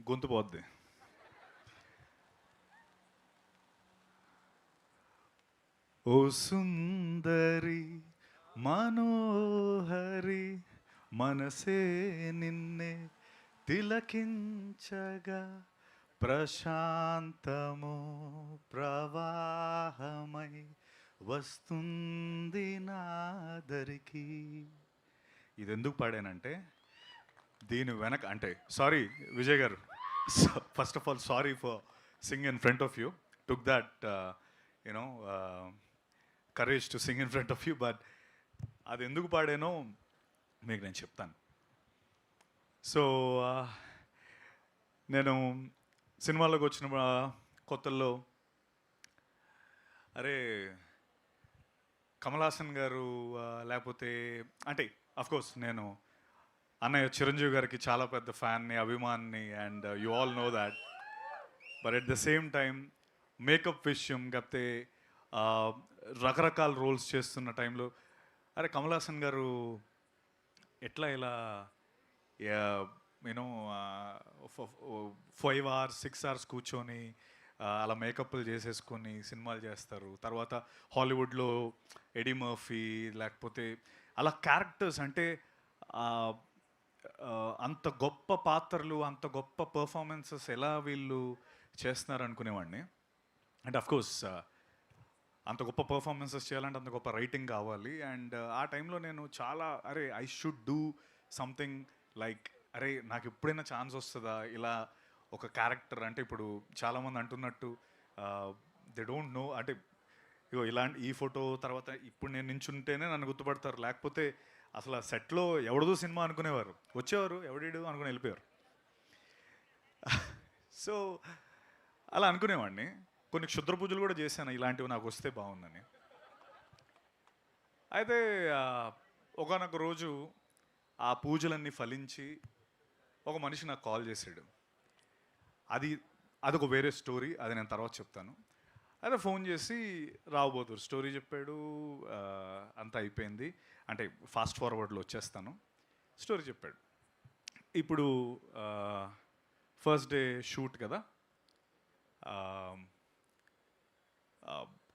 గొంతు పోద్ది. ఓ సుందరి మనోహరి మనసే నిన్నే తిలకించగా ప్రశాంతము ప్రవాహమై వస్తుంది నాదరికి. ఇది ఎందుకు పాడానంటే దీని వెనక అంటే సారీ విజయ్ గారు, first of all sorry for Singh in front of you, took that you know courage to sing in front of you, but అది ఎందుకు పాడానో మీకు నేను చెప్తాను. సో నేను సినిమాలోకి వచ్చిన కొత్తల్లో అరే కమల్ హాసన్ గారు లేకపోతే అంటే అఫ్కోర్స్ నేను అన్నయ్య చిరంజీవి గారికి చాలా పెద్ద ఫ్యాన్ని, అభిమాన్ని, and you all know that. But at the same time makeup విషయం కాకపోతే రకరకాల రోల్స్ చేస్తున్న టైంలో అరే కమల్ హాసన్ గారు ఎట్లా ఇలా యూనో 5 hours 6 hours కూర్చొని అలా మేకప్లు చేసేసుకొని సినిమాలు చేస్తారు. తర్వాత హాలీవుడ్లో ఎడీ మర్ఫీ లేకపోతే అలా క్యారెక్టర్స్ అంటే అంత గొప్ప పాత్రలు అంత గొప్ప పర్ఫార్మెన్సెస్ ఎలా వీళ్ళు చేస్తున్నారు అనుకునేవాడిని. అండ్ అఫ్కోర్స్ అంత గొప్ప పర్ఫార్మెన్సెస్ చేయాలంటే అంత గొప్ప రైటింగ్ కావాలి. అండ్ ఆ టైంలో నేను చాలా అరే I should do something like అరే నాకు ఎప్పుడైనా ఛాన్స్ వస్తుందా ఇలా ఒక క్యారెక్టర్. అంటే ఇప్పుడు చాలామంది అంటున్నట్టు దే డోంట్ నో అంటే ఇగో ఇలాంటి ఈ ఫోటో తర్వాత ఇప్పుడు నేను నించుంటేనే నన్ను గుర్తుపడతారు, లేకపోతే అసలు సెట్లో ఎవడదో సినిమా అనుకునేవారు, వచ్చేవారు ఎవడీడు అనుకుని వెళ్ళిపోయారు. సో అలా అనుకునేవాడిని. కొన్ని క్షుద్ర పూజలు కూడా చేశాను ఇలాంటివి నాకు వస్తే బాగుందని. అయితే ఒకానొక రోజు ఆ పూజలన్నీ ఫలించి ఒక మనిషి నాకు కాల్ చేశాడు. అదొక వేరే స్టోరీ, అది నేను తర్వాత చెప్తాను. అయితే ఫోన్ చేసి రాబోతురు స్టోరీ చెప్పాడు, అంతా అయిపోయింది అంటే ఫాస్ట్ ఫార్వర్డ్లో వచ్చేస్తాను. స్టోరీ చెప్పాడు. ఇప్పుడు ఫస్ట్ డే షూట్ కదా,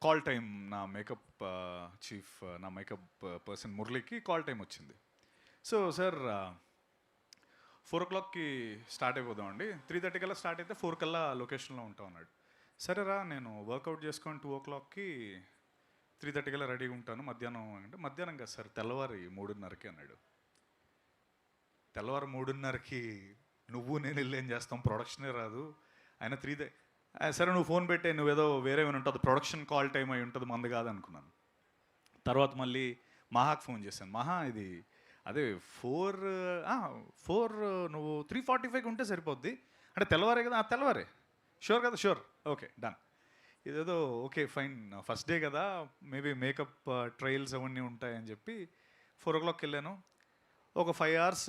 కాల్ టైం నా మేకప్ చీఫ్ నా మేకప్ పర్సన్ మురళికి కాల్ టైం వచ్చింది. సో సార్ 4 o'clockకి స్టార్ట్ అయిపోదామండి, 3:30 కల్లా స్టార్ట్ అయితే 4 కల్లా లొకేషన్లో ఉంటాం అన్నాడు. సరేరా నేను వర్కౌట్ చేసుకొని 2 o'clockకి 3:30 కల్లా రెడీగా ఉంటాను మధ్యాహ్నం అంటే, మధ్యాహ్నం కదా సార్ తెల్లవారి 3:30కి అన్నాడు. తెల్లవారు 3:30కి నువ్వు నేను వెళ్ళి ఏం చేస్తాం, ప్రొడక్షనే రాదు. ఆయన 3 సరే నువ్వు ఫోన్ పెట్టే, నువ్వేదో వేరే ఏమైనా ఉంటుంది ప్రొడక్షన్ కాల్ టైం అయి ఉంటుంది మంది కాదనుకున్నాను. తర్వాత మళ్ళీ మహాకి ఫోన్ చేశాను. మహా ఇది అదే 4 నువ్వు 3:45కి ఉంటే సరిపోద్ది అంటే తెల్లవారే కదా, తెల్లవారే షూర్ కదా, షూర్ ఓకే డన్. ఇదేదో ఓకే ఫైన్ ఫస్ట్ డే కదా మేబీ మేకప్ ట్రయల్స్ అవన్నీ ఉంటాయని చెప్పి 4 o'clockకి వెళ్ళాను. ఒక 5 hours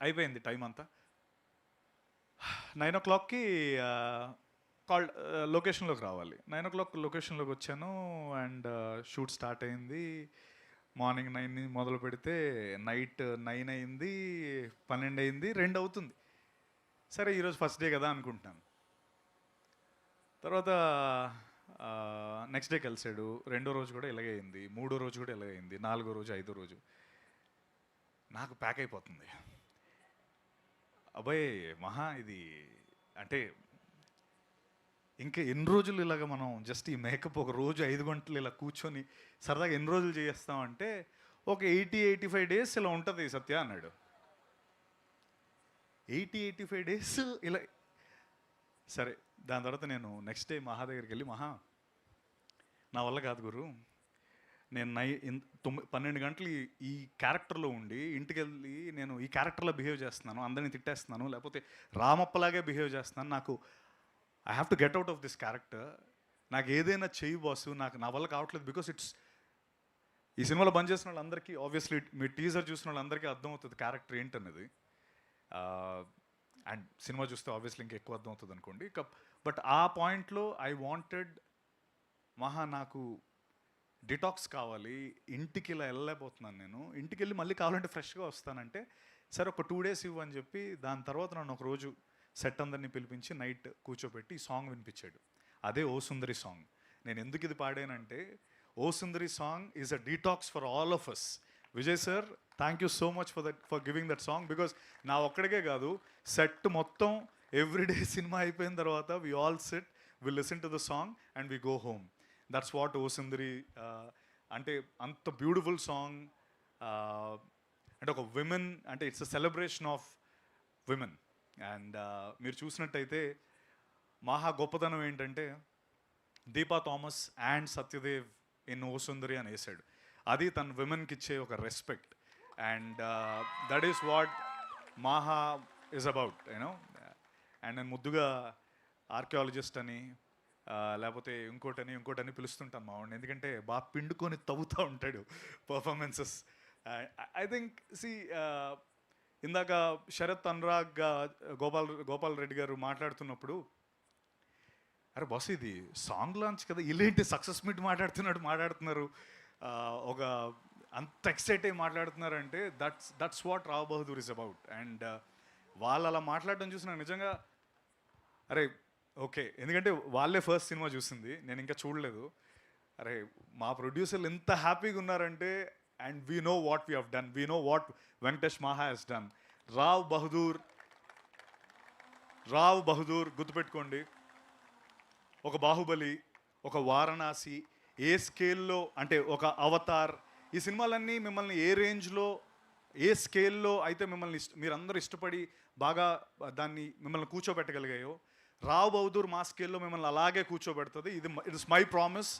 అయిపోయింది టైం అంతా. 9 o'clockకి కాల్ లొకేషన్లోకి రావాలి. 9 o'clock లొకేషన్లోకి వచ్చాను అండ్ షూట్ స్టార్ట్ అయింది. మార్నింగ్ 9 మొదలు పెడితే నైట్ 9 అయింది, 12 అయింది, 2 అవుతుంది. సరే ఈరోజు ఫస్ట్ డే కదా అనుకుంటున్నాను. తర్వాత నెక్స్ట్ డే కలిసాడు, 2వ రోజు కూడా ఇలాగే అయింది, 3వ రోజు కూడా ఇలాగే అయింది, 4వ రోజు 5వ రోజు నాకు ప్యాక్ అయిపోతుంది. అబ్బాయి మహా ఇది అంటే ఇంకా ఎన్ని రోజులు ఇలాగ మనం జస్ట్ ఈ మేకప్ ఒక రోజు 5 గంటలు ఇలా కూర్చొని సరదాగా ఎన్ని రోజులు చేస్తామంటే ఒక 80-85 days ఇలా ఉంటుంది సత్య అన్నాడు. 80-85 days ఇలా. సరే దాని తర్వాత నేను నెక్స్ట్ డే మహా దగ్గరికి వెళ్ళి, మహా నా వల్ల కాదు గురు, నేను 12 గంటలు ఈ క్యారెక్టర్లో ఉండి ఇంటికి వెళ్ళి నేను ఈ క్యారెక్టర్లో బిహేవ్ చేస్తున్నాను, అందరినీ తిట్టేస్తున్నాను, లేకపోతే రామప్పలాగే బిహేవ్ చేస్తున్నాను, నాకు I have to get out of this character, నాకు ఏదైనా చెయ్యి బాసు, నాకు నా వల్ల కావట్లేదు. బికాస్ ఈ సినిమాలో బంద్ చేసిన వాళ్ళందరికీ ఆబ్వియస్లీ మీ టీజర్ చూసిన వాళ్ళందరికీ అర్థమవుతుంది క్యారెక్టర్ ఏంటనేది. అండ్ సినిమా చూస్తే ఆబ్వియస్లీ ఇంకా ఎక్కువ అర్థమవుతుంది అనుకోండి. బట్ ఆ పాయింట్లో ఐ వాంటెడ్ మహా నాకు డిటాక్స్ కావాలి, ఇంటికి ఇలా వెళ్ళలేకపోతున్నాను, నేను ఇంటికి వెళ్ళి మళ్ళీ కావాలంటే ఫ్రెష్గా వస్తానంటే సరే ఒక 2 days ఇవ్వు అని చెప్పి దాని తర్వాత నన్ను ఒక రోజు సెట్ అందరినీ పిలిపించి నైట్ కూర్చోబెట్టి ఈ సాంగ్ వినిపించాడు. అదే ఓ సుందరి సాంగ్. నేను ఎందుకు ఇది పాడానంటే O Sundari song is a detox for all of us. Vijay sir, thank you so much for giving that song. Because నా ఒక్కడికే కాదు, సెట్ మొత్తం ఎవ్రీడే సినిమా అయిపోయిన తర్వాత we all sit, we listen to the song and we go home. That's what O Sundari అంటే. అంత beautiful song. అంటే ఒక విమెన్, అంటే it's a celebration of women. And మీరు చూసినట్టయితే మహా గొప్పతనం ఏంటంటే దీపా థామస్ అండ్ సత్యదేవ్ ఇన్ ఓ సుందరి అని వేసాడు. అది తన విమెన్కి ఇచ్చే ఒక respect. And that is what Maha is about, you know. And నేను ముద్దుగా ఆర్కియాలజిస్ట్ అని లేకపోతే ఇంకోటని పిలుస్తుంటాను మా వాడిని, ఎందుకంటే బాగా పిండుకొని తవ్వుతూ ఉంటాడు పర్ఫార్మెన్సెస్. ఐ థింక్ ఇందాక శరత్, అనురాగ్, గోపాల్ రెడ్డి గారు మాట్లాడుతున్నప్పుడు, అరే బాస్ ఇది సాంగ్ లాంచ్ కదా, ఇలాంటి సక్సెస్ మీట్ మాట్లాడుతున్నారు, ఒక అంత ఎక్సైట్ అయ్యి మాట్లాడుతున్నారంటే that's what Rao Bahadur is about. And వాళ్ళు అలా మాట్లాడడం చూసి నాకు నిజంగా అరే ఓకే, ఎందుకంటే వాళ్ళే ఫస్ట్ సినిమా చూసింది, నేను ఇంకా చూడలేదు. అరే మా ప్రొడ్యూసర్లు ఎంత హ్యాపీగా ఉన్నారంటే, and we know what we have done, we know what Venkatesh మహా హెస్ డన్. రావ్ బహదూర్ గుర్తుపెట్టుకోండి. ఒక బాహుబలి, ఒక వారణాసి, ఏ స్కేల్లో అంటే ఒక అవతార్, ఈ సినిమాలన్నీ మిమ్మల్ని ఏ రేంజ్లో, ఏ స్కేల్లో అయితే మీరందరూ ఇష్టపడి బాగా దాన్ని మిమ్మల్ని కూర్చోబెట్టగలిగాయో, రావ్ బహదూర్ మా స్కేల్లో మిమ్మల్ని అలాగే కూర్చోబెడుతుంది. It is my promise.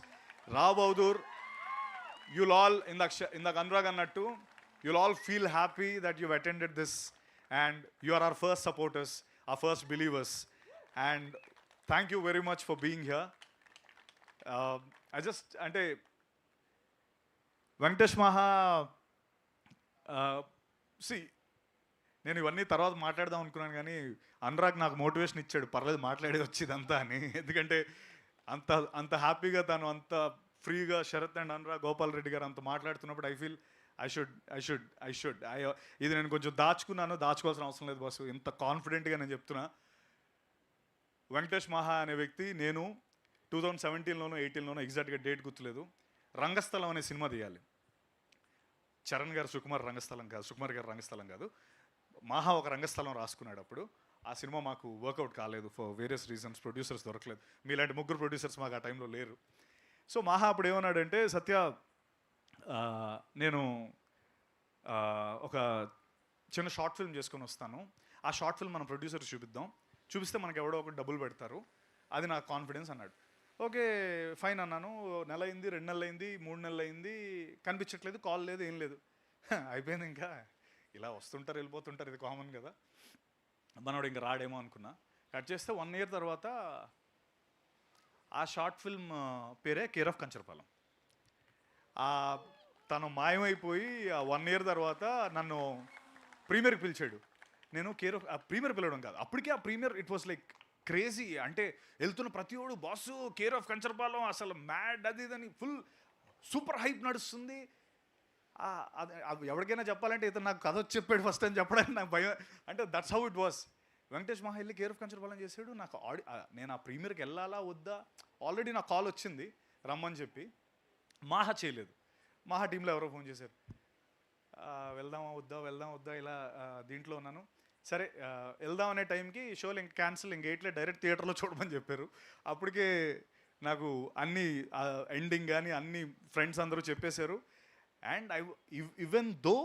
Rao Bahadur, you'll all, ఇందాక అనురాగ్ అన్నట్టు, you'll all feel happy that you've attended this and you are our first supporters, our first believers, and thank you very much for being here. అంటే వెంకటేష్ మహా నేను ఇవన్నీ తర్వాత మాట్లాడదాం అనుకున్నాను, కానీ అనురాగ్ నాకు మోటివేషన్ ఇచ్చాడు, పర్లేదు మాట్లాడేది వచ్చిందంతా అని. ఎందుకంటే అంత హ్యాపీగా తను అంత ఫ్రీగా శరత్ అండ్ అనురాగ్, గోపాల్ రెడ్డి గారు అంత మాట్లాడుతున్నప్పుడు ఐ ఫీల్ ఐ షుడ్ ఇది నేను కొంచెం దాచుకోవాల్సిన అవసరం లేదు బాసు, ఇంత కాన్ఫిడెంట్గా నేను చెప్తున్నా. వెంకటేష్ మహా అనే వ్యక్తి, నేను 2017లోనో 18లోనో ఎగ్జాక్ట్గా డేట్ గుర్తులేదు, రంగస్థలం అనే సినిమా తీయాలి. చరణ్ గారు సుకుమార్ గారు రంగస్థలం కాదు, మహా ఒక రంగస్థలం రాసుకున్నాడు. అప్పుడు ఆ సినిమా మాకు వర్కౌట్ కాలేదు ఫర్ వేరియస్ రీజన్స్, ప్రొడ్యూసర్స్ దొరకలేదు. మీలాంటి ముగ్గురు ప్రొడ్యూసర్స్ మాకు ఆ టైంలో లేరు. సో మహా అప్పుడు ఏమన్నాడంటే, సత్య నేను ఒక చిన్న షార్ట్ ఫిల్మ్ చేసుకొని వస్తాను, ఆ షార్ట్ ఫిల్మ్ మన ప్రొడ్యూసర్స్ చూపిస్తే మనకు ఎవడో ఒక డబ్బులు పెడతారు, అది నాకు కాన్ఫిడెన్స్ అన్నాడు. ఓకే ఫైన్ అన్నాను. నెల అయింది, 2 నెలలు అయింది, 3 నెలలు అయింది, కనిపించట్లేదు, కాల్ లేదు, ఏం లేదు. అయిపోయింది, ఇంకా ఇలా వస్తుంటారు వెళ్ళిపోతుంటారు, ఇది కామన్ కదా, మనోడు ఇంకా రాడేమో అనుకున్నా. కట్ చేస్తే 1 year తర్వాత ఆ షార్ట్ ఫిల్మ్ పేరే కేర్ ఆఫ్ కంచరపాలెం. తను మాయమైపోయి ఆ 1 year తర్వాత నన్ను ప్రీమియర్కి పిలిచాడు. నేను ప్రీమియర్ పిలవడం కాదు, అప్పటికే ఆ premiere it was like crazy. అంటే వెళ్తున్న ప్రతి ఒడు బాసు కేర్ ఆఫ్ కంచరపాలెం అసలు మ్యాడ్, అది ఇదని ఫుల్ సూపర్ హైప్ నడుస్తుంది. ఎవరికైనా చెప్పాలంటే ఇతను నాకు కథ చెప్పాడు ఫస్ట్ అని చెప్పడానికి నాకు భయం. అంటే that's how it was. Venkatesh మహా వెళ్ళి కేర్ ఆఫ్ కంచరపాలెం చేశాడు. నాకు నేను ఆ ప్రీమియర్కి వెళ్ళాలా వద్దా, ఆల్రెడీ నాకు కాల్ వచ్చింది రమ్మని చెప్పి. మహా చేయలేదు. మహా టీంలో ఎవరో ఫోన్ చేశారు, వెళ్దామా వద్దా ఇలా దీంట్లో ఉన్నాను. సరే వెళ్దాం అనే టైంకి షోలు ఇంక క్యాన్సిల్, ఇంక ఎయిట్లే డైరెక్ట్ థియేటర్లో చూడమని చెప్పారు. అప్పటికే నాకు అన్ని ఎండింగ్ కానీ అన్ని ఫ్రెండ్స్ అందరూ చెప్పేశారు. And even though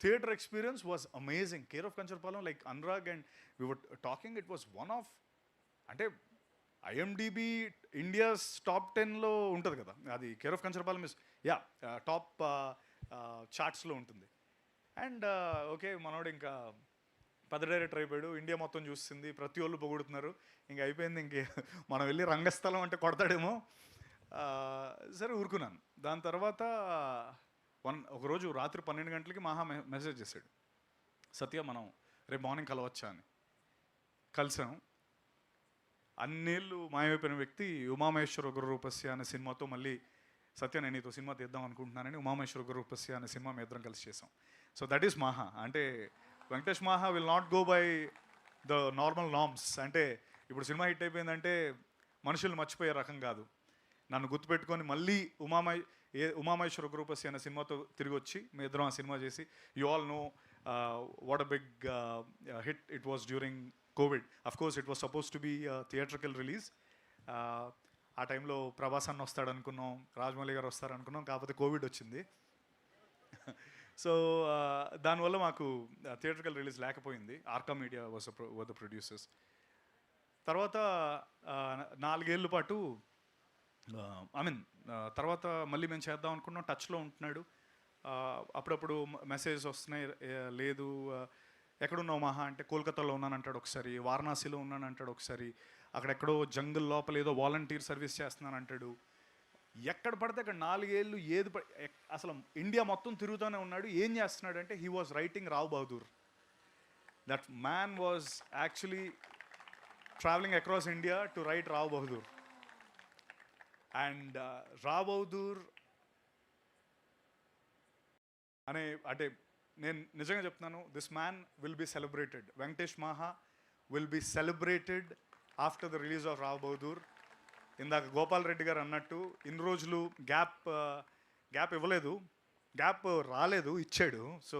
theatre experience was amazing. Care of Kancharapalem, like Anurag and we were talking, it was one of, అంటే ఐఎండిబి ఇండియాస్ టాప్ 10లో ఉంటుంది కదా అది. Care of Kancharapalem is top చార్ట్స్లో ఉంటుంది. అండ్ ఓకే మనోడు ఇంకా పెద్ద డైరెక్టర్ అయిపోయాడు, ఇండియా మొత్తం చూస్తుంది, ప్రతి ఒళ్ళు పొగుడుతున్నారు, ఇంక అయిపోయింది, ఇంక మనం వెళ్ళి రంగస్థలం అంటే కొడతాడేమో. సరే ఊరుకున్నాను. దాని తర్వాత ఒకరోజు రాత్రి 12 గంటలకి మహా మెసేజ్ చేశాడు, సత్య మనం రేపు మార్నింగ్ కలవచ్చా అని. కలిసాం. అన్నేళ్ళు మాయమైపోయిన వ్యక్తి ఉమామహేశ్వర ఉగ్రరూపస్య అనే సినిమాతో మళ్ళీ సత్య నేను నీతో సినిమా తీద్దాం అనుకుంటున్నానని ఉమామహేశ్వర ఉగ్రరూపస్య అనే సినిమా మీ ఇద్దరం కలిసి చేసాం. So that is Maha. అంటే Venkatesh Maha will not go by the normal norms. అంటే ఇప్పుడు సినిమా హిట్ అయిపోయిందంటే మనుషులు మర్చిపోయే రకం కాదు. నన్ను గుర్తుపెట్టుకొని మళ్ళీ ఉమామహేశ్వర గ్రూపస్ అనే సినిమాతో తిరిగి వచ్చి మీ ఇద్దరం ఆ సినిమా చేసి, you all know what a big hit it was during COVID. Of course it was suppose to be theatrical release. ఆ టైంలో ప్రభాస్ అన్న వస్తాడు అనుకున్నాం, రాజమౌళి గారు వస్తారు అనుకున్నాం, కాకపోతే కోవిడ్ వచ్చింది. సో దానివల్ల మాకు థియేట్రికల్ రిలీజ్ లేకపోయింది. Arka media was the producers. తర్వాత 4 ఏళ్ళ పాటు తర్వాత మళ్ళీ మేము చేద్దాం అనుకున్నాం. టచ్లో ఉంటున్నాడు. అప్పుడప్పుడు మెసేజ్ వస్తున్నాయి, లేదు ఎక్కడున్నావు మహా అంటే కోల్కతాలో ఉన్నాను అంటాడు ఒకసారి, వారణాసిలో ఉన్నాను అంటాడు ఒకసారి, అక్కడెక్కడో జంగిల్ లోపల ఏదో వాలంటీర్ సర్వీస్ చేస్తున్నాను అంటాడు. ఎక్కడ పడితే అక్కడ 4 ఏళ్ళు అసలు ఇండియా మొత్తం తిరుగుతూనే ఉన్నాడు. ఏం చేస్తున్నాడు అంటే he was writing Rao Bahadur. That man was actually travelling across India to write Rao Bahadur. And Rao Bahadur అంటే నేను నిజంగా చెప్తున్నాను, this man will be celebrated. Venkatesh Maha will be celebrated after the release of Rao Bahadur. ఇందాక గోపాల్ రెడ్డి గారు అన్నట్టు ఇన్ని రోజులు గ్యాప్ ఇవ్వలేదు, గ్యాప్ రాలేదు, ఇచ్చాడు. So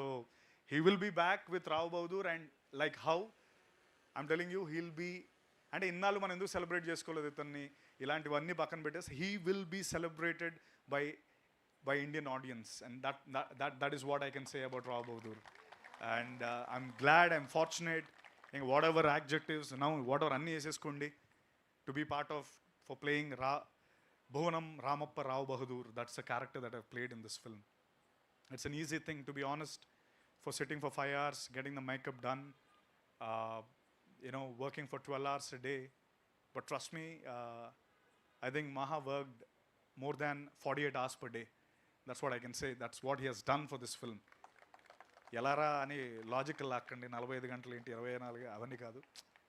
he will be back with Rao Bahadur. And like how I'm telling you he'll be, అంటే ఇన్నాళ్ళు మనం ఎందుకు సెలబ్రేట్ చేసుకోలేదు ఇతన్ని, ఇలాంటివన్నీ పక్కన పెట్టేసి he will be celebrated by Indian audience, and that is what I can say about Rav Bahadur. And I'm glad, I'm fortunate, whatever adjectives now, whatever anni eseskondi, to be part of, for playing Bhuvanam Ramappa Rav Bahadur. That's a character that I've played in this film. It's an easy thing, to be honest, for sitting for 5 hours, getting the makeup done, working for 12 hours a day. But trust me, I think Maha worked more than 48 hours per day. That's what I can say. That's what he has done for this film. ఎలారా అని logical లాక్కండి, 45 గంటలు ఏంటి, 24 అవన్నీ కాదు,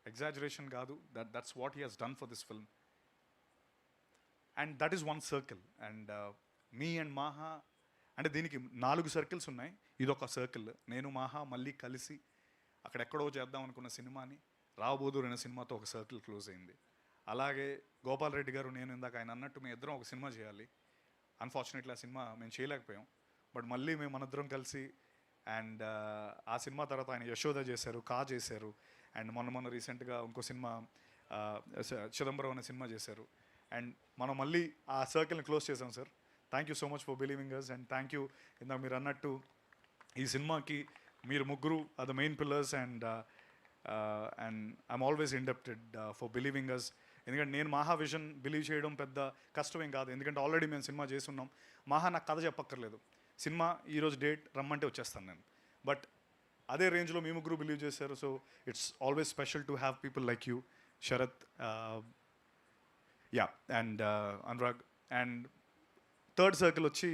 exaggeration కాదు. That's what he has done for this film. And that is one circle. And me and మాహా అంటే దీనికి 4 సర్కిల్స్ ఉన్నాయి, ఇదొక సర్కిల్. నేను మాహా మళ్ళీ కలిసి అక్కడెక్కడో చేద్దాం అనుకున్న సినిమాని రావ్ బహదూర్ అనే సినిమాతో ఒక సర్కిల్ క్లోజ్ అయింది. అలాగే గోపాల్ రెడ్డి గారు, నేను ఇందాక ఆయన అన్నట్టు మేము ఇద్దరం ఒక సినిమా చేయాలి. అన్ఫార్చునేట్లీ ఆ సినిమా మేము చేయలేకపోయాం. బట్ మళ్ళీ మేము మనిద్దరం కలిసి, అండ్ ఆ సినిమా తర్వాత ఆయన యశోద చేశారు, కా చేశారు, అండ్ మొన్న రీసెంట్గా ఇంకో సినిమా చిదంబరం అనే సినిమా చేశారు. అండ్ మనం మళ్ళీ ఆ సర్కిల్ని క్లోజ్ చేసాం sir. Thank you so much for believing us. And thank you, ఇందాక మీరు అన్నట్టు ఈ సినిమాకి మీరు ముగ్గురు are the main pillars. And I'm always indebted for believing us. ఎందుకంటే నేను మాహా విజన్ బిలీవ్ చేయడం పెద్ద కష్టమేం కాదు, ఎందుకంటే ఆల్రెడీ మేము సినిమా చేస్తున్నాం. మాహా నాకు కథ చెప్పక్కర్లేదు, సినిమా ఈరోజు డేట్ రమ్మంటే వచ్చేస్తాను నేను. బట్ అదే రేంజ్లో మీ ముగ్గురు బిలీవ్ చేశారు. So it's always special to have people like you, Sharath, and Anurag. And third circle వచ్చి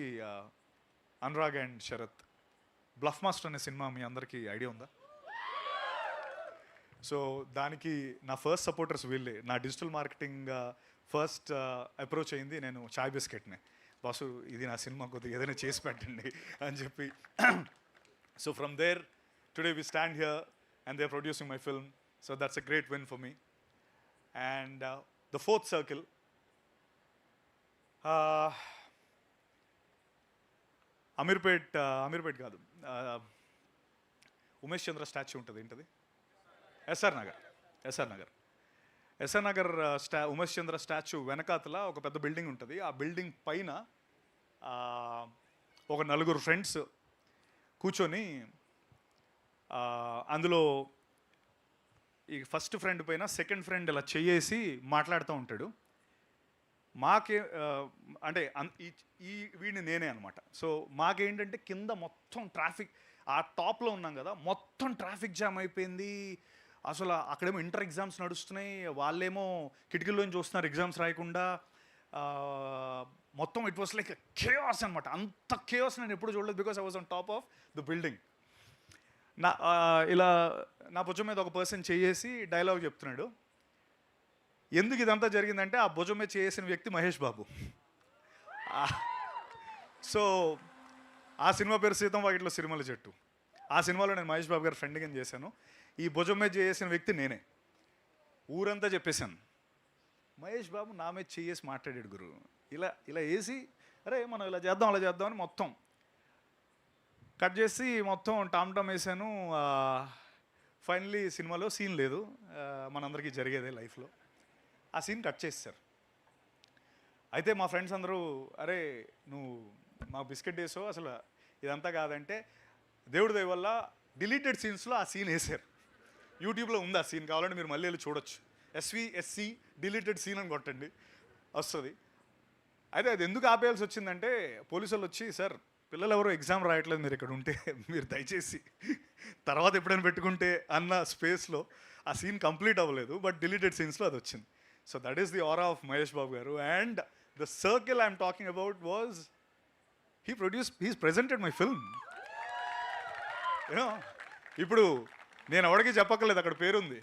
Anurag and Sharath. Bluff master అనే సినిమా మీ అందరికీ ఐడియా ఉందా? సో దానికి నా ఫస్ట్ సపోర్టర్స్ వీళ్ళే. నా డిజిటల్ మార్కెటింగ్ ఫస్ట్ అప్రోచ్ అయింది నేను చాయ్ బిస్కెట్ని. బాసు ఇది నా సినిమా కొద్దిగా ఏదైనా చేసి పెట్టండి అని చెప్పి. So from there today we stand here and they are producing my film. So that's a great win for me. And the fourth circle, Ameerpet కాదు, ఉమేష్ చంద్ర స్టాచ్యూ ఉంటుంది, ఏంటది, ఎస్ఆర్ నగర్ ఉమేష్ చంద్ర స్టాచ్యూ వెనకాతల ఒక పెద్ద బిల్డింగ్ ఉంటుంది. ఆ బిల్డింగ్ పైన ఒక 4 ఫ్రెండ్స్ కూర్చొని, అందులో ఈ ఫస్ట్ ఫ్రెండ్ పైన సెకండ్ ఫ్రెండ్ ఇలా చెయ్యేసి మాట్లాడుతూ ఉంటాడు. అంటే వీడిని నేనే అనమాట. సో మాకేంటంటే కింద మొత్తం ట్రాఫిక్, ఆ టాప్లో ఉన్నాం కదా, మొత్తం ట్రాఫిక్ జామ్ అయిపోయింది. అసలు అక్కడేమో ఇంటర్ ఎగ్జామ్స్ నడుస్తున్నాయి, వాళ్ళేమో కిటికీల్లోంచి చూస్తున్నారు ఎగ్జామ్స్ రాయకుండా. మొత్తం ఇట్ వాస్ లైక్ కేయాస్ అనమాట. అంత కేయాస్ నేను ఎప్పుడు చూడలేదు, because I was on top of the building. ఇలా నా భుజం మీద ఒక పర్సన్ చేసి డైలాగ్ చెప్తున్నాడు. ఎందుకు ఇదంతా జరిగిందంటే ఆ భుజం మీద చేసిన వ్యక్తి మహేష్ బాబు. సో ఆ సినిమా పేరు సీతం వాకిట్లో సిరిమల చెట్టు. ఆ సినిమాలో నేను మహేష్ బాబు గారు ఫ్రెండ్గా చేశాను. ఈ భుజం మీద చేసిన వ్యక్తి నేనే. ఊరంతా చెప్పేశాను, మహేష్ బాబు నా మీద చేసి మాట్లాడాడు గురు, ఇలా ఇలా వేసి అరే మనం ఇలా చేద్దాం అలా చేద్దాం అని మొత్తం కట్ చేసి మొత్తం టామ్ టామ్ వేసాను. ఫైనలీ సినిమాలో సీన్ లేదు, మనందరికీ జరిగేదే లైఫ్లో. ఆ సీన్ కట్ చేసేసారు. అయితే మా ఫ్రెండ్స్ అందరూ అరే నువ్వు మా బిస్కెట్ వేసావు, అసలు ఇదంతా కాదంటే దేవుడి దయ వల్ల డిలీటెడ్ సీన్స్లో ఆ సీన్ వేసారు. యూట్యూబ్లో ఉంది ఆ సీన్, కావాలంటే మీరు మళ్ళీ వెళ్ళి చూడొచ్చు. SVSC డిలీటెడ్ సీన్ అని కొట్టండి వస్తుంది. అయితే అది ఎందుకు ఆపేయాల్సి వచ్చిందంటే పోలీసు వాళ్ళు వచ్చి, సార్ పిల్లలు ఎవరో ఎగ్జామ్ రాయట్లేదు, మీరు ఇక్కడ ఉంటే మీరు దయచేసి తర్వాత ఎప్పుడైనా పెట్టుకుంటే అన్న స్పేస్లో ఆ సీన్ కంప్లీట్ అవ్వలేదు, బట్ డిలీటెడ్ సీన్స్లో అది వచ్చింది. So that is the aura of Mahesh Babu garu. And the circle I'm talking about was he's presented my film. ఇప్పుడు నేను ఎవరికి చెప్పక్కర్లేదు, అక్కడ పేరుంది.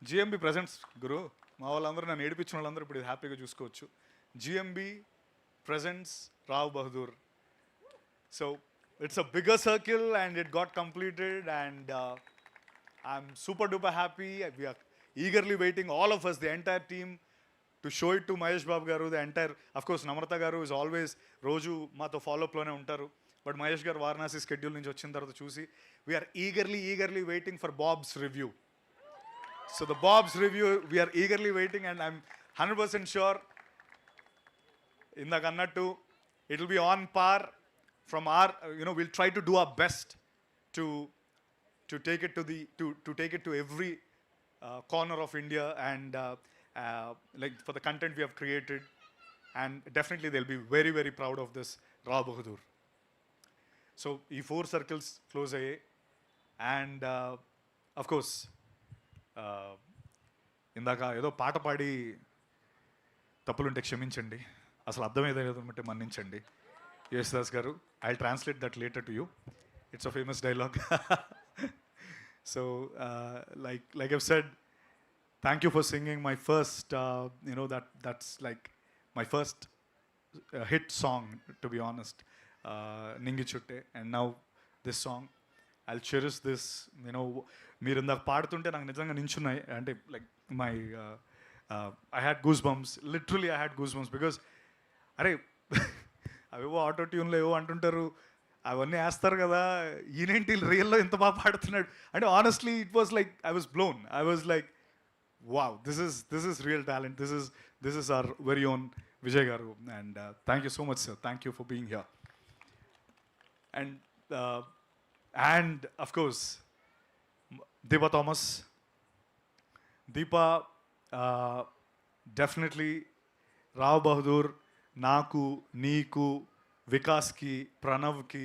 GMB ప్రెజెంట్స్ గురు, మా వాళ్ళందరూ నన్ను ఏడిపించిన వాళ్ళందరూ ఇప్పుడు ఇది హ్యాపీగా చూసుకోవచ్చు. GMB presents Rao Bahadur. So it's a bigger circle and it got completed and I'm super duper happy. We are eagerly waiting, all of us, the entire team, to show it to Mahesh Babu garu. The entire, of course, Namrata garu is always రోజు మాతో ఫాలోఅప్లోనే ఉంటారు. But Mahesh గారు Varanasi schedule నుంచి వచ్చిన తర్వాత చూసి we're eagerly waiting for Bob's review. So the Bob's review we're eagerly waiting and I'm 100% sure ఇందాక అన్నట్టు it will be on par from our will try to do our best to take it to every corner of India and like for the content we have created, and definitely they'll be very very proud of this Rao Bahadur. So ee 4 circles close ayye and of course indaka edo paata paadi tappulunte kshaminchandi, asalu ardham edo unte manninchandi. Yeshdas garu, I'll translate that later to you. It's a famous dialogue. So like I've said, thank you for singing my first that's like my first hit song, to be honest, Ningi Chutte. And now this song, I'll cherish this. మీరు ఇందాక పాడుతుంటే నాకు నిజంగా నించున్నాయి అంటే like my I had goosebumps, literally I had goosebumps because అరే అవేవో auto ట్యూన్లో ఏవో అంటుంటారు, అవన్నీ వేస్తారు కదా, ఈయనేంటి రియల్లో ఇంత బాగా పాడుతున్నాడు అంటే honestly it was like I was blown. I was like wow, this is real talent. This is our very own Vijay garu, and thank you so much, sir. Thank you for being here. And of course Deepa Thomas. Deepa definitely Rao Bahadur naku neeku Vikas ki Pranav ki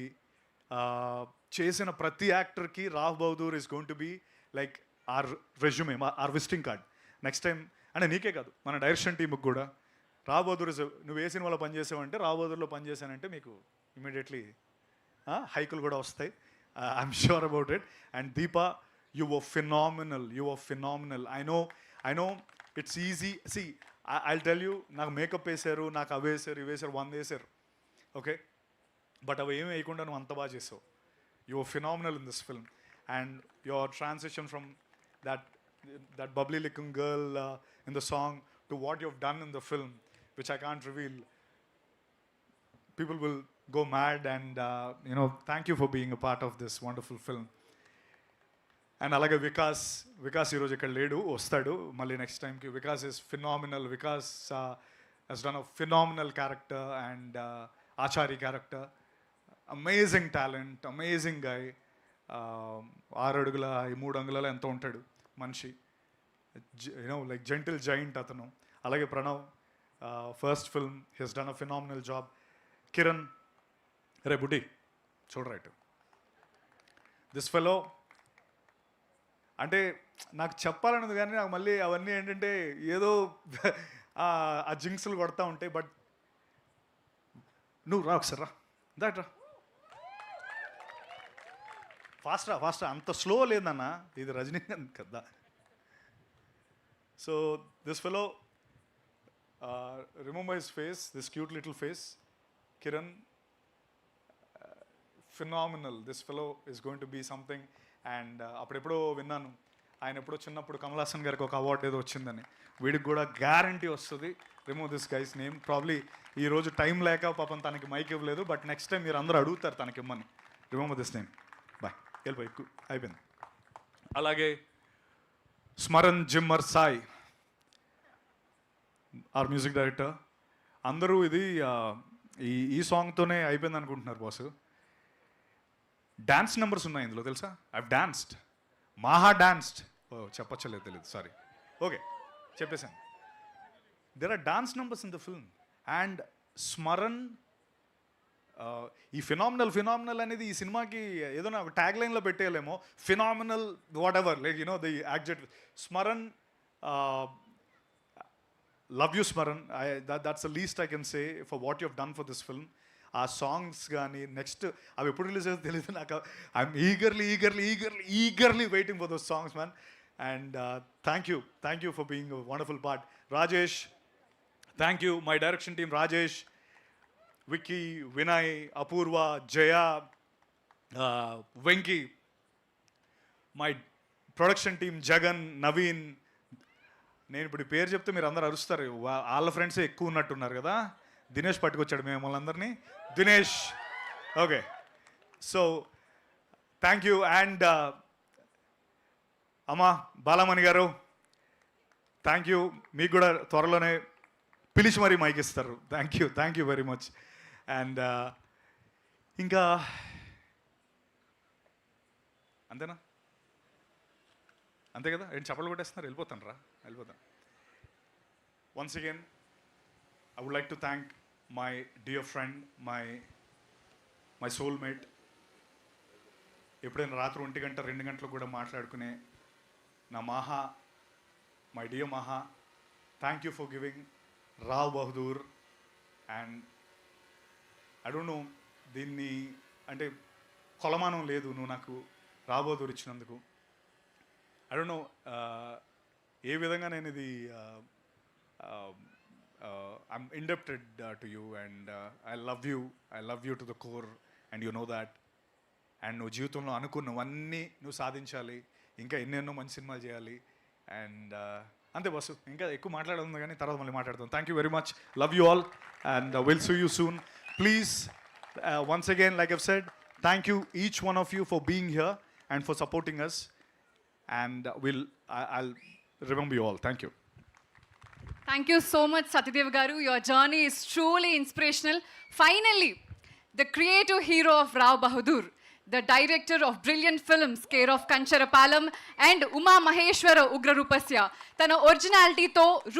chesina prati actor ki Rao Bahadur is going to be like our resume, our visiting card. Next time అంటే నీకే కాదు మన direction టీమ్కి కూడా రావ్ బహదూర్ నువ్వు ఏ సినిమాలో పనిచేసావంటే రావ్ బహదూర్లో పనిచేశానంటే మీకు immediately హైకులు కూడా వస్తాయి. I'm sure about it. And Deepa, you were phenomenal. I know it's easy. See I'll tell you, నాకు మేకప్ వేసారు, నాకు అవి వేసారు, ఇవి వేసారు, 100 వేసారు, ఓకే, బట్ అవి ఏమి వేయకుండా నువ్వు అంత బాగా చేసావు. You were phenomenal in this film. And your transition from that bubbly looking girl in the song to what you've done in the film, which I can't reveal. People will go mad and thank you for being a part of this wonderful film. And alage Vikas ee roju ikkada ledu, ostadu malli next time ki. Vikas is phenomenal. Vikas has done a phenomenal character and Achari character. Amazing talent, amazing guy. 6 అడుగుల 3 అంగుళాల ఎంత ఉంటాడు మనిషి, like gentle giant అతను. అలాగే Pranav, first film, he's done a phenomenal job. Kiran, రే బుడ్డి చూడరైట్, దిస్ ఫెలో అంటే నాకు చెప్పాలన్నది కానీ నాకు మళ్ళీ అవన్నీ ఏంటంటే ఏదో ఆ జింక్స్లు కొడతా ఉంటాయి. బట్ నువ్వు రా ఒకసారి రా, దాట్ రా, ఫాస్ట్ అంత స్లో లేదన్న, ఇది రజనీకాంత్ కదా. So this fellow, remember his face, this cute little face, Kiran, phenomenal, this fellow is going to be something. అండ్ అప్పుడెప్పుడో విన్నాను, ఆయన ఎప్పుడో చిన్నప్పుడు కమల్ హాసన్ గారికి ఒక అవార్డు ఏదో వచ్చిందని. వీడికి కూడా గ్యారంటీ వస్తుంది. Remove this guys name. Probably ఈరోజు టైం లేక పాపం తనకి మైక్ ఇవ్వలేదు, బట్ నెక్స్ట్ టైం మీరు అందరూ అడుగుతారు తనకి ఇమ్మని. Remove this name. బాయ్, వెళ్ళిపోయి అయిపోయింది. అలాగే Smaran Zimmer Sai, our music director. అందరూ ఇది ఈ సాంగ్తోనే అయిపోయింది అనుకుంటున్నారు బాస్. డాన్స్ నెంబర్స్ ఉన్నాయి ఇందులో తెలుసా? I danced, Maha danced. ఓ చెప్పచ్చలేదు, తెలియదు, సారీ. ఓకే, చెప్పేశాను. There are dance numbers in the film. And Smaran ఈ ఫినామినల్ అనేది ఈ సినిమాకి ఏదో నాకు ట్యాగ్ లైన్లో పెట్టేయలేమో. Phenomenal whatever, like the exact. Smaran, love you Smaran. That's the least I can say for what you have done for this film. ఆ songs కానీ నెక్స్ట్ అవి ఎప్పుడు రిలీజ్ అవుతుందో తెలియదు నాకు. I'm eagerly waiting for those songs man. And thank you for being a wonderful part. Rajesh, thank you. My direction team Rajesh, Vicky, Vinay, Apoorva, Jaya, Venky. My production team Jagan, Naveen. నేను ఇప్పుడు ఈ పేరు చెప్తే మీరు అందరు అరుస్తారు, వాళ్ళ ఫ్రెండ్సే ఎక్కువ ఉన్నట్టున్నారు కదా. దినేష్ పట్టుకొచ్చాడు మిమ్మల్ని అందరినీ. Dinesh, okay. So thank you. And అమ్మా బాలమణి గారు, థ్యాంక్ యూ. మీకు కూడా త్వరలోనే పిలిచి మరీ మైక్ ఇస్తారు. Thank you very much. And ఇంకా అంతేనా? అంతే కదా? ఏంటి చప్పలు కొట్టేస్తున్నారు? వెళ్ళిపోతాను. Once again I would like to thank my dear friend, my soulmate. ఎప్పుడైనా రాత్రి 1 గంట 2 గంటలకు కూడా మాట్లాడుకునే నా Maha, my dear Maha. Thank you for giving Rao Bahadur. And I don't know, దీన్ని అంటే కొలమానం లేదు నువ్వు నాకు రావ్ బహదూర్ ఇచ్చినందుకు. ఐ డోంట్ నో ఏ విధంగా నేను ఇది I'm indebted to you, and I love you to the core, and you know that. And నువ్వు జీవితంలో అనుకున్నవన్నీ నువ్వు సాధించాలి, ఇంకా ఎన్నెన్నో మంచి సినిమాలు చేయాలి. అండ్ అంతే బస్సు, ఇంకా ఎక్కువ మాట్లాడుతుంది కానీ తర్వాత మళ్ళీ మాట్లాడతాం. Thank you very much. Love you all, and will see you soon. Please, once again, like I've said, thank you each one of you for being here and for supporting us, and I'll remember you all. Thank you. Thank you so much, Satyadev Garu. Your journey is truly inspirational. Finally, the creative hero of Rao Bahadur, the director of brilliant films Care of Kancharapalam and Uma Maheshwara Ugrarupasya, tana originality to